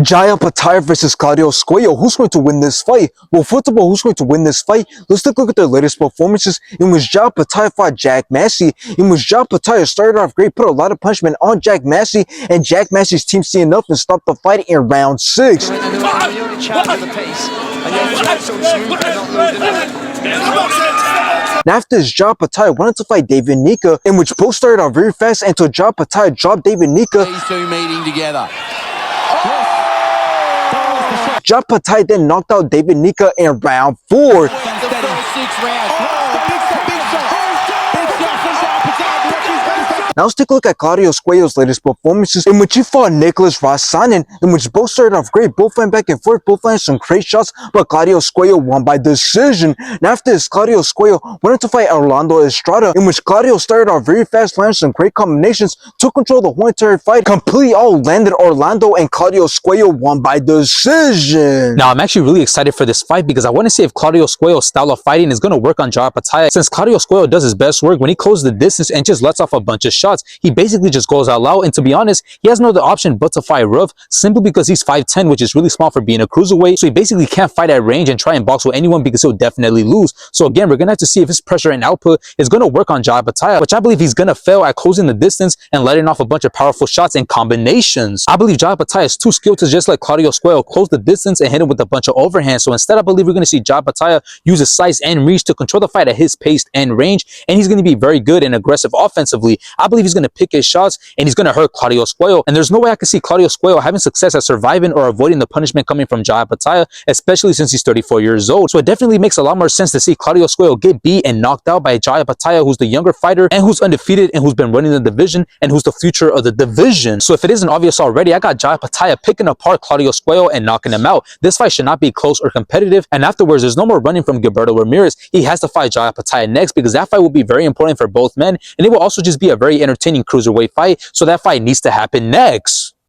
Jai Opetaia versus Claudio Squeo. Who's going to win this fight? Well, first of all, who's going to win this fight? Let's take a look at their latest performances. In which Jai Opetaia fought Jack Massey. In which Jai Opetaia started off great, put a lot of punishment on Jack Massey, and Jack Massey's team seen enough and stopped the fight in round 6. Now after this, Jai Opetaia wanted to fight David Nika, in which both started out very fast until Jai Opetaia dropped David Nika. These two meeting together. Jai Opetaia then knocked out David Nika in round 4. Now let's take a look at Claudio Squeo's latest performances, in which he fought Nicholas Rosanen, in which both started off great, both went back and forth, both landed some great shots, but Claudio Squeo won by decision. Now after this, Claudio Squeo wanted to fight Orlando Estrada, in which Claudio started off very fast, landed some great combinations, took control of the whole entire fight, completely all landed Orlando, and Claudio Squeo won by decision. Now I'm actually really excited for this fight because I want to see if Claudio Squeo's style of fighting is going to work on Jai Opetaia, since Claudio Squeo does his best work when he closes the distance and just lets off a bunch of shots. He basically just goes out loud, and to be honest, he has no other option but to fight rough, simply because he's 5'10", which is really small for being a cruiserweight, so he basically can't fight at range and try and box with anyone because he'll definitely lose. So again, we're gonna have to see if his pressure and output is gonna work on Jai Opetaia, which I believe he's gonna fail at closing the distance and letting off a bunch of powerful shots and combinations. I believe Jai Opetaia is too skilled to just let Claudio Squeo close the distance and hit him with a bunch of overhands. So instead, I believe we're gonna see Jai Opetaia use his size and reach to control the fight at his pace and range, and he's gonna be very good and aggressive offensively. I believe he's gonna pick his shots and he's gonna hurt Claudio Squeo, and there's no way I can see Claudio Squeo having success at surviving or avoiding the punishment coming from Jai Opetaia, especially since he's 34 years old. So it definitely makes a lot more sense to see Claudio Squeo get beat and knocked out by Jai Opetaia, who's the younger fighter and who's undefeated and who's been running the division and who's the future of the division. So if it isn't obvious already, I got Jai Opetaia picking apart Claudio Squeo and knocking him out. This fight should not be close or competitive, and afterwards there's no more running from Gilberto Ramirez. He has to fight Jai Opetaia next, because that fight will be very important for both men, and it will also just be a very entertaining cruiserweight fight, so that fight needs to happen next.